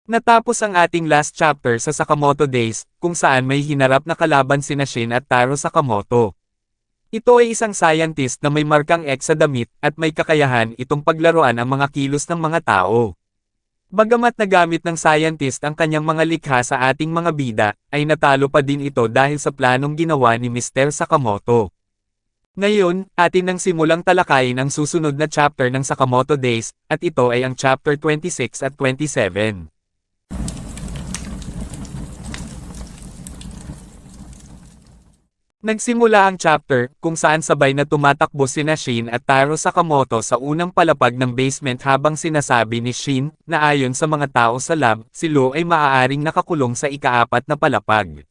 Natapos ang ating last chapter sa Sakamoto Days, kung saan may hinarap na kalaban sina Shin at Taro Sakamoto. Ito ay isang scientist na may markang X sa damit at may kakayahan itong paglaruan ang mga kilos ng mga tao. Bagamat nagamit ng scientist ang kanyang mga likha sa ating mga bida, ay natalo pa din ito dahil sa planong ginawa ni Mr. Sakamoto. Ngayon, atin nang simulang talakayin ang susunod na chapter ng Sakamoto Days, at ito ay ang chapter 26 at 27. Nagsimula ang chapter, kung saan sabay na tumatakbo sina Shin at Taro Sakamoto sa unang palapag ng basement habang sinasabi ni Shin, na ayon sa mga tao sa lab, si Lo ay maaaring nakakulong sa ika-4 na palapag.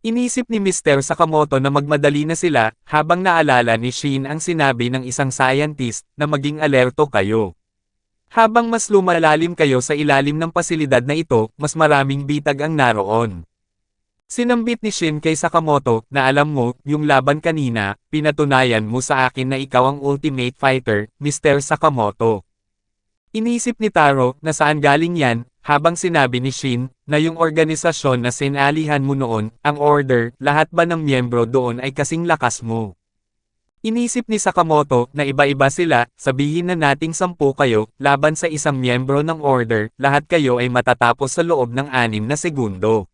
Inisip ni Mr. Sakamoto na magmadali na sila, habang naalala ni Shin ang sinabi ng isang scientist, na maging alerto kayo. Habang mas lumalalim kayo sa ilalim ng pasilidad na ito, mas maraming bitag ang naroon. Sinambit ni Shin kay Sakamoto, na alam mo, yung laban kanina, pinatunayan mo sa akin na ikaw ang ultimate fighter, Mr. Sakamoto. Inisip ni Taro, na saan galing yan, habang sinabi ni Shin, na yung organisasyon na sinalihan mo noon, ang order, lahat ba ng miyembro doon ay kasing lakas mo? Inisip ni Sakamoto, na iba-iba sila, sabihin na nating 10 kayo, laban sa isang miyembro ng order, lahat kayo ay matatapos sa loob ng 6 na segundo.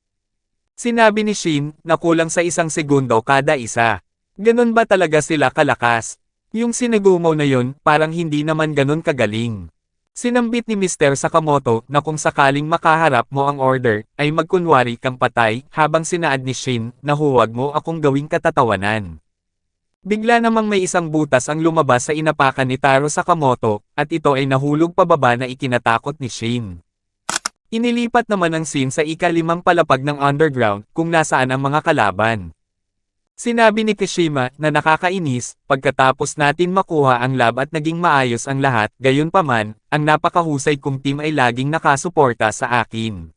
Sinabi ni Shin, na kulang sa 1 segundo kada isa. Ganon ba talaga sila kalakas? Yung sinagumaw na yun, parang hindi naman ganon kagaling. Sinambit ni Mr. Sakamoto, na kung sakaling makaharap mo ang order, ay magkunwari kang patay, habang sinaad ni Shin, na huwag mo akong gawing katatawanan. Bigla namang may isang butas ang lumabas sa inapakan ni Taro Sakamoto, at ito ay nahulog pababa na ikinatakot ni Shin. Inilipat naman ang scene sa ika-5 palapag ng underground, kung nasaan ang mga kalaban. Sinabi ni Kishima, na nakakainis, pagkatapos natin makuha ang lab at naging maayos ang lahat, gayunpaman, ang napakahusay kong team ay laging nakasuporta sa akin.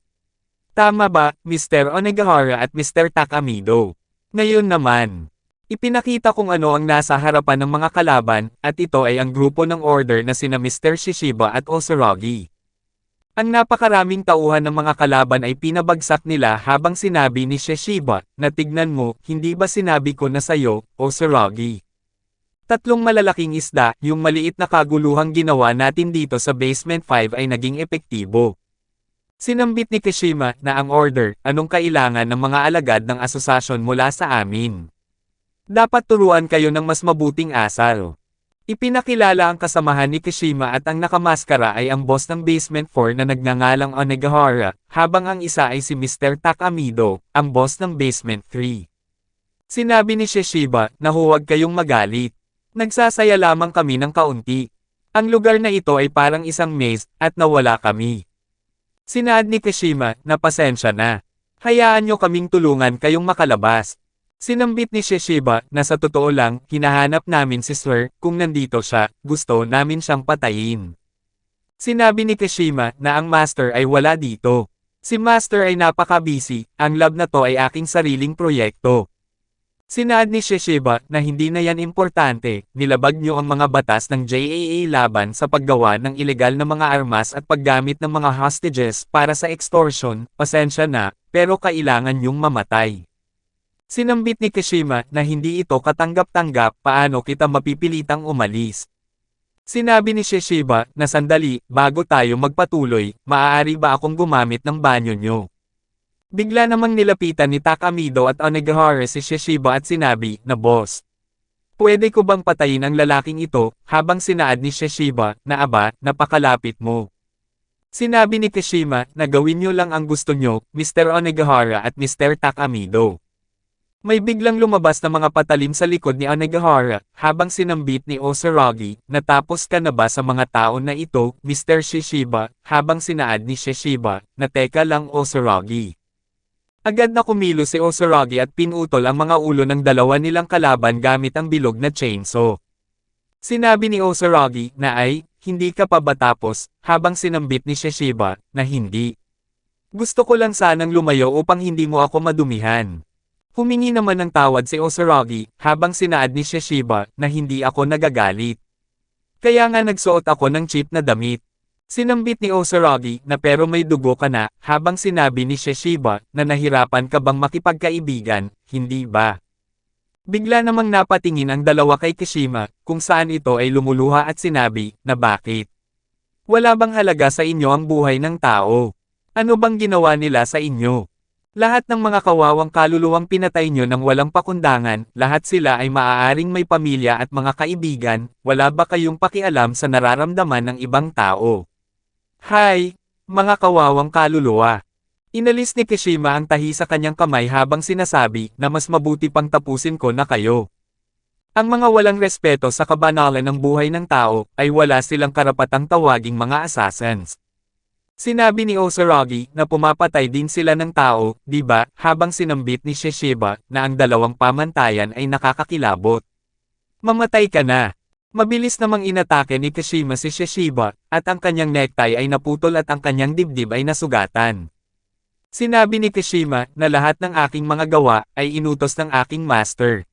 Tama ba, Mr. Onigahara at Mr. Takamido? Ngayon naman, ipinakita kung ano ang nasa harapan ng mga kalaban, at ito ay ang grupo ng order na sina Mr. Shishiba at Osurogi. Ang napakaraming tauhan ng mga kalaban ay pinabagsak nila habang sinabi ni Shishiba, na tignan mo, hindi ba sinabi ko na sayo, Osurogi? 3 malalaking isda, yung maliit na kaguluhang ginawa natin dito sa Basement 5 ay naging epektibo. Sinambit ni Kishima, na ang order, anong kailangan ng mga alagad ng asosasyon mula sa amin? Dapat turuan kayo ng mas mabuting asal. Ipinakilala ang kasamahan ni Kishima at ang nakamaskara ay ang boss ng Basement 4 na nagngangalang Onigahara, habang ang isa ay si Mr. Takamido, ang boss ng Basement 3. Sinabi ni Shishiba, na huwag kayong magalit. Nagsasaya lamang kami ng kaunti. Ang lugar na ito ay parang isang maze, at nawala kami. Sinaad ni Kishima, na pasensya na. Hayaan nyo kaming tulungan kayong makalabas. Sinambit ni Shishiba, na sa totoo lang, hinahanap namin si Sir, kung nandito siya, gusto namin siyang patayin. Sinabi ni Kishima, na ang master ay wala dito. Si master ay napaka-busy, ang lab na to ay aking sariling proyekto. Sinaad ni Shishiba, na hindi na yan importante, nilabag niyo ang mga batas ng JAA laban sa paggawa ng ilegal na mga armas at paggamit ng mga hostages para sa extortion, pasensya na, pero kailangan niyong mamatay. Sinambit ni Kishima, na hindi ito katanggap-tanggap, paano kita mapipilitang umalis. Sinabi ni Shishiba, na sandali, bago tayo magpatuloy, maaari ba akong gumamit ng banyo nyo? Bigla namang nilapitan ni Takamido at Onigahara si Shishiba at sinabi, na boss. Pwede ko bang patayin ang lalaking ito, habang sinaad ni Shishiba, na aba, napakalapit mo. Sinabi ni Kishima, na gawin nyo lang ang gusto nyo, Mr. Onigahara at Mr. Takamido. May biglang lumabas na mga patalim sa likod ni Onigahara, habang sinambit ni Osurogi, natapos ka na ba sa mga taon na ito, Mr. Shishiba, habang sinaad ni Shishiba, na teka lang Osurogi. Agad na kumilos si Osurogi at pinutol ang mga ulo ng dalawa nilang kalaban gamit ang bilog na chainsaw. Sinabi ni Osurogi, na ay, hindi ka pa ba tapos, habang sinambit ni Shishiba, na hindi. Gusto ko lang sanang lumayo upang hindi mo ako madumihan. Humingi naman ng tawad si Osurogi, habang sinaad ni Shishiba, na hindi ako nagagalit. Kaya nga nagsuot ako ng cheap na damit. Sinambit ni Osorogi na pero may dugo ka na, habang sinabi ni Shishiba na nahirapan ka bang makipagkaibigan, hindi ba? Bigla namang napatingin ang dalawa kay Kishima, kung saan ito ay lumuluha at sinabi, na bakit? Wala bang halaga sa inyo ang buhay ng tao? Ano bang ginawa nila sa inyo? Lahat ng mga kawawang kaluluwang pinatay nyo ng walang pakundangan, lahat sila ay maaaring may pamilya at mga kaibigan, wala ba kayong pakialam sa nararamdaman ng ibang tao? Hay, mga kawawang kaluluwa. Inalis ni Kishima ang tahi sa kanyang kamay habang sinasabi na mas mabuti pang tapusin ko na kayo. Ang mga walang respeto sa kabanalan ng buhay ng tao ay wala silang karapatang tawaging mga assassins. Sinabi ni Osorogi na pumapatay din sila ng tao, di ba, habang sinambit ni Shishiba na ang dalawang pamantayan ay nakakakilabot. Mamatay ka na. Mabilis namang inatake ni Kishima si Shishiba, at ang kanyang necktie ay naputol at ang kanyang dibdib ay nasugatan. Sinabi ni Kishima na lahat ng aking mga gawa ay inutos ng aking master.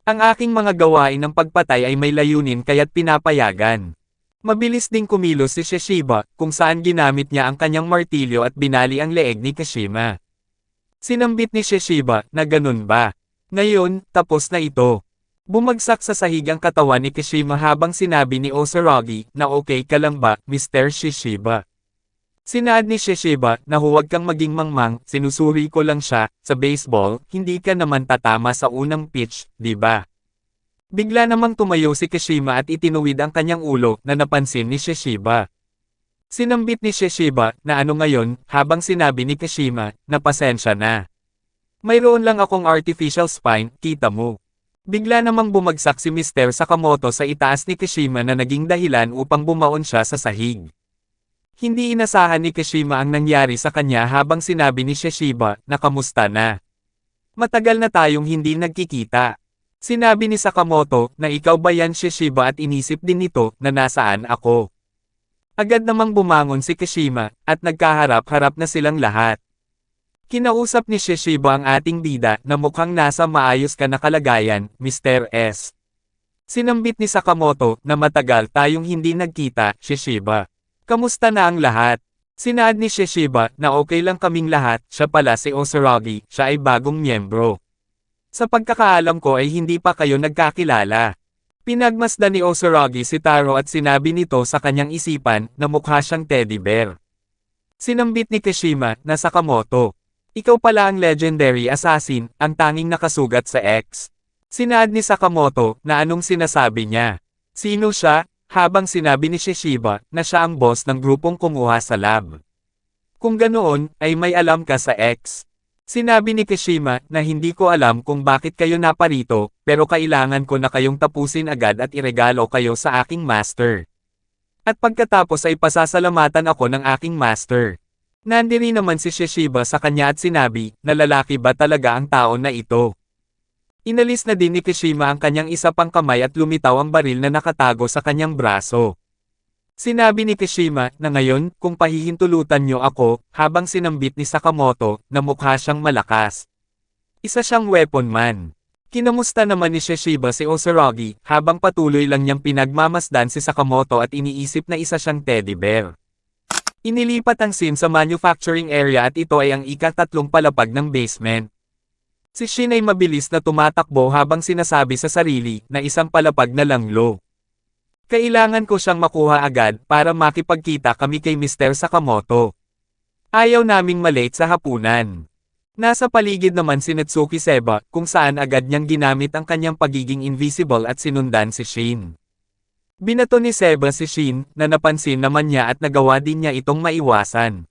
Ang aking mga gawain ng pagpatay ay may layunin kaya't pinapayagan. Mabilis ding kumilos si Shishiba, kung saan ginamit niya ang kanyang martilyo at binali ang leeg ni Kishima. Sinambit ni Shishiba na ganun ba? Ngayon, tapos na ito. Bumagsak sa sahig ang katawan ni Kishima habang sinabi ni Osorogi na okay ka lang ba, Mr. Shishiba? Sinaad ni Shishiba na huwag kang maging mangmang, sinusuri ko lang siya, sa baseball, hindi ka naman tatama sa unang pitch, di ba? Bigla namang tumayo si Kishima at itinuwid ang kanyang ulo na napansin ni Shishiba. Sinambit ni Shishiba na ano ngayon, habang sinabi ni Kishima na pasensya na. Mayroon lang akong artificial spine, kita mo. Bigla namang bumagsak si Mr. Sakamoto sa itaas ni Kishima na naging dahilan upang bumaon siya sa sahig. Hindi inasahan ni Kishima ang nangyari sa kanya habang sinabi ni Shishiba na kamusta na. Matagal na tayong hindi nagkikita. Sinabi ni Sakamoto na ikaw ba yan Shishiba at inisip din nito na nasaan ako. Agad namang bumangon si Kishima at nagkaharap-harap na silang lahat. Kinausap ni Shishiba ang ating bida na mukhang nasa maayos ka na kalagayan, Mr. S. Sinambit ni Sakamoto na matagal tayong hindi nagkita, Shishiba. Kamusta na ang lahat? Sinaad ni Shishiba na okay lang kaming lahat, siya pala si Osorogi, siya ay bagong miyembro. Sa pagkakaalam ko ay hindi pa kayo nagkakilala. Pinagmasdan ni Osorogi si Taro at sinabi nito sa kanyang isipan na mukha siyang teddy bear. Sinambit ni Kishima na Sakamoto. Ikaw pala ang legendary assassin, ang tanging nakasugat sa X. Sinaad ni Sakamoto na anong sinasabi niya. Sino siya? Habang sinabi ni Shishiba na siya ang boss ng grupong kumuha sa lab. Kung ganoon, ay may alam ka sa X. Sinabi ni Kishima na hindi ko alam kung bakit kayo naparito, pero kailangan ko na kayong tapusin agad at iregalo kayo sa aking master. At pagkatapos ay pasasalamatan ako ng aking master. Nandiri naman si Shishiba sa kanya at sinabi na lalaki ba talaga ang tao na ito. Inalis na din ni Kishima ang kanyang isa pang kamay at lumitaw ang baril na nakatago sa kanyang braso. Sinabi ni Kishima na ngayon, kung pahihintulutan niyo ako, habang sinambit ni Sakamoto, na mukha siyang malakas. Isa siyang weapon man. Kinamusta naman ni Shishiba si Osorogi, habang patuloy lang niyang pinagmamasdan si Sakamoto at iniisip na isa siyang teddy bear. Inilipat ang scene sa manufacturing area at ito ay ang ika-3 palapag ng basement. Si Shin ay mabilis na tumatakbo habang sinasabi sa sarili na isang palapag na lang lo. Kailangan ko siyang makuha agad para makipagkita kami kay Mr. Sakamoto. Ayaw naming malate sa hapunan. Nasa paligid naman si Natsuki Seba kung saan agad niyang ginamit ang kanyang pagiging invisible at sinundan si Shin. Binato ni Seba si Shin na napansin naman niya at nagawa din niya itong maiwasan.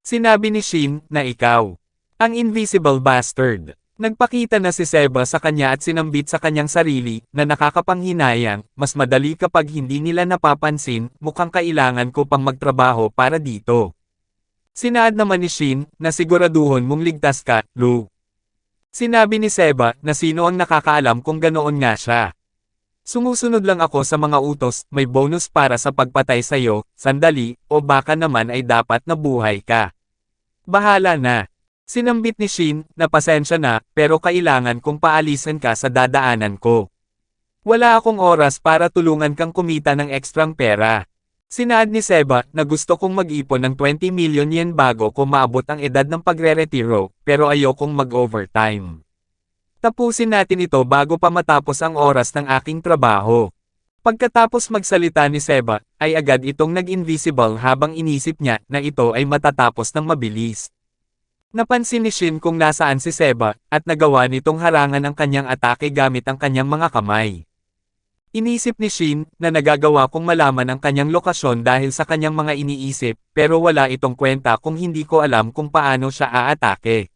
Sinabi ni Shin na ikaw ang invisible bastard. Nagpakita na si Seba sa kanya at sinambit sa kanyang sarili na nakakapanghinayang, mas madali kapag hindi nila napapansin, mukhang kailangan ko pang magtrabaho para dito. Sinaad naman ni Shin na siguraduhon mong ligtas ka, Lu. Sinabi ni Seba na sino ang nakakaalam kung ganoon nga siya. Sumusunod lang ako sa mga utos, may bonus para sa pagpatay sa'yo, sandali, o baka naman ay dapat na buhay ka. Bahala na. Sinambit ni Shin na pasensya na, pero kailangan kong paalisin ka sa dadaanan ko. Wala akong oras para tulungan kang kumita ng ekstrang pera. Sinaad ni Seba na gusto kong mag-ipon ng 20 million yen bago ko maabot ang edad ng pagre-retiro, pero ayokong mag-overtime. Tapusin natin ito bago pa matapos ang oras ng aking trabaho. Pagkatapos magsalita ni Seba, ay agad itong nag-invisible habang inisip niya na ito ay matatapos ng mabilis. Napansin ni Shin kung nasaan si Seba, at nagawa nitong harangan ang kanyang atake gamit ang kanyang mga kamay. Inisip ni Shin na nagagawa kong malaman ang kanyang lokasyon dahil sa kanyang mga iniisip, pero wala itong kwenta kung hindi ko alam kung paano siya aatake.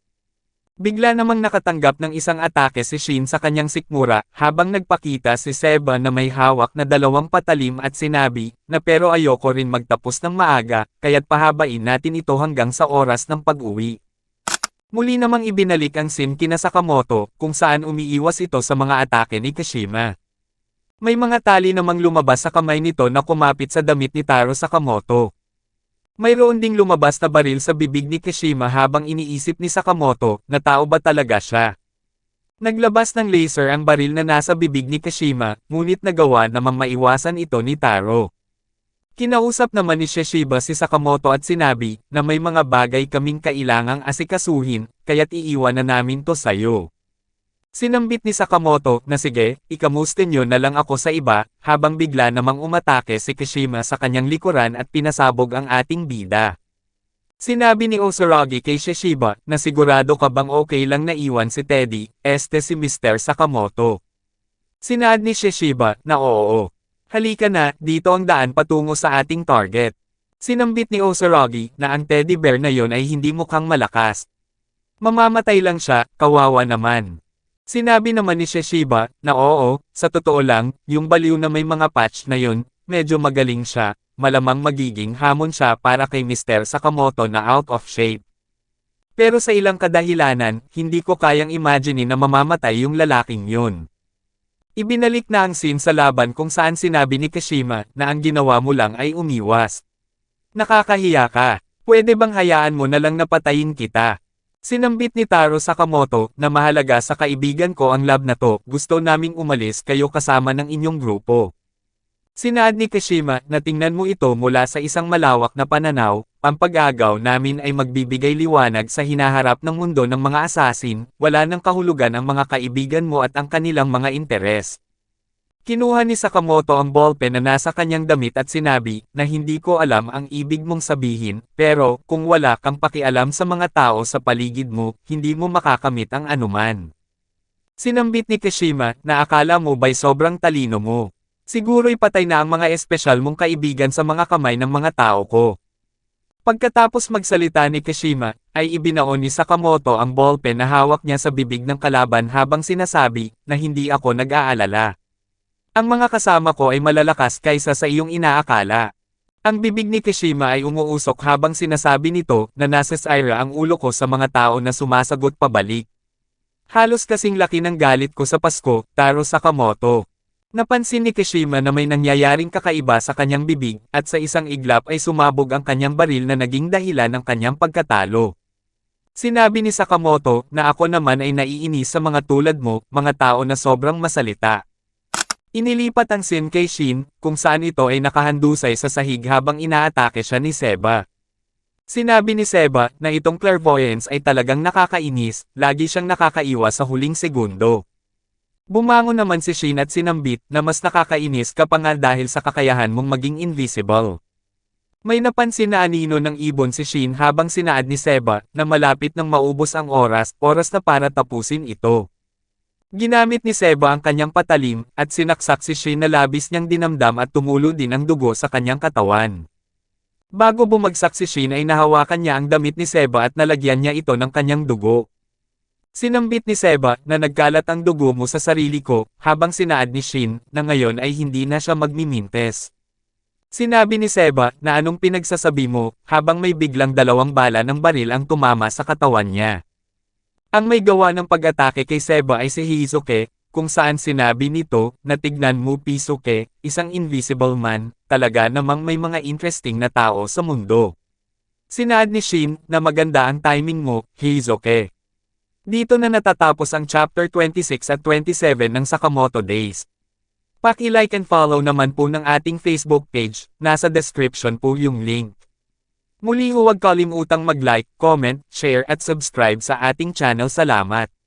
Bigla namang nakatanggap ng isang atake si Shin sa kanyang sikmura, habang nagpakita si Seba na may hawak na dalawang patalim at sinabi, na pero ayoko rin magtapos ng maaga, kaya't pahabain natin ito hanggang sa oras ng pag-uwi. Muli namang ibinalik ang scene kina Sakamoto, kung saan umiiwas ito sa mga atake ni Kashima. May mga tali namang lumabas sa kamay nito na kumapit sa damit ni Taro Sakamoto. Mayroon ding lumabas na baril sa bibig ni Kashima habang iniisip ni Sakamoto na tao ba talaga siya. Naglabas ng laser ang baril na nasa bibig ni Kashima, ngunit nagawa namang maiwasan ito ni Taro. Kinausap naman ni Shishiba si Sakamoto at sinabi na may mga bagay kaming kailangang asikasuhin, kaya't iiwan na namin to sayo. Sinambit ni Sakamoto na sige, ikamuste nyo na lang ako sa iba, habang bigla namang umatake si Kashima sa kanyang likuran at pinasabog ang ating bida. Sinabi ni Osoragi kay Shishiba na sigurado ka bang okay lang na iwan si Teddy, si Mr. Sakamoto. Sinaad ni Shishiba na oo. Halika na, dito ang daan patungo sa ating target. Sinambit ni Osoragi na ang teddy bear na yon ay hindi mukhang malakas. Mamamatay lang siya, kawawa naman. Sinabi naman ni Shishiba na oo, sa totoo lang, yung baliw na may mga patch na yun, medyo magaling siya, malamang magiging hamon siya para kay Mr. Sakamoto na out of shape. Pero sa ilang kadahilanan, hindi ko kayang imagine na mamamatay yung lalaking yun. Ibinalik na ang scene sa laban kung saan sinabi ni Kashima na ang ginawa mo lang ay umiwas. Nakakahiya ka, pwede bang hayaan mo na lang na patayin kita? Sinambit ni Taro Sakamoto na mahalaga sa kaibigan ko ang lab na to, gusto naming umalis kayo kasama ng inyong grupo. Sinaad ni Kashima na tingnan mo ito mula sa isang malawak na pananaw, ang pag-agaw namin ay magbibigay liwanag sa hinaharap ng mundo ng mga asasin, wala nang kahulugan ang mga kaibigan mo at ang kanilang mga interes. Kinuha ni Sakamoto ang ballpen na nasa kanyang damit at sinabi na hindi ko alam ang ibig mong sabihin, pero kung wala kang pakialam sa mga tao sa paligid mo, hindi mo makakamit ang anuman. Sinambit ni Kashima na akala mo ba'y sobrang talino mo. Siguro'y patay na ang mga espesyal mong kaibigan sa mga kamay ng mga tao ko. Pagkatapos magsalita ni Kashima, ay ibinaon ni Sakamoto ang ballpen na hawak niya sa bibig ng kalaban habang sinasabi na hindi ako nag-aalala. Ang mga kasama ko ay malalakas kaysa sa iyong inaakala. Ang bibig ni Kashima ay umuusok habang sinasabi nito na nasa Syra ang ulo ko sa mga tao na sumasagot pabalik. Halos kasing laki ng galit ko sa Pasko, Taro Sakamoto. Napansin ni Kashima na may nangyayaring kakaiba sa kanyang bibig, at sa isang iglap ay sumabog ang kanyang baril na naging dahilan ng kanyang pagkatalo. Sinabi ni Sakamoto na ako naman ay naiinis sa mga tulad mo, mga tao na sobrang masalita. Inilipat ang scene kay Shin, kung saan ito ay nakahandusay sa sahig habang inaatake siya ni Seba. Sinabi ni Seba na itong clairvoyance ay talagang nakakainis, lagi siyang nakakaiwas sa huling segundo. Bumangon naman si Shin at sinambit na mas nakakainis ka pa nga dahil sa kakayahan mong maging invisible. May napansin na anino ng ibon si Shin habang sinaad ni Seba na malapit nang maubos ang oras na para tapusin ito. Ginamit ni Seba ang kanyang patalim, at sinaksak si Shin na labis niyang dinamdam at tumulo din ang dugo sa kanyang katawan. Bago bumagsak si Shin ay nahawakan niya ang damit ni Seba at nalagyan niya ito ng kanyang dugo. Sinambit ni Seba na nagkalat ang dugo mo sa sarili ko, habang sinaad ni Shin na ngayon ay hindi na siya magmimintes. Sinabi ni Seba na anong pinagsasabi mo, habang may biglang dalawang bala ng baril ang tumama sa katawan niya. Ang may gawa ng pag-atake kay Seba ay si Hizuke, kung saan sinabi nito na tignan mo Pisuke, isang invisible man, talaga namang may mga interesting na tao sa mundo. Sinaad ni Shin na maganda ang timing mo, Hizuke. Dito na natatapos ang chapter 26 at 27 ng Sakamoto Days. Paki-like and follow naman po ng ating Facebook page, nasa description po yung link. Muli huwag kalimutang mag-like, comment, share at subscribe sa ating channel. Salamat!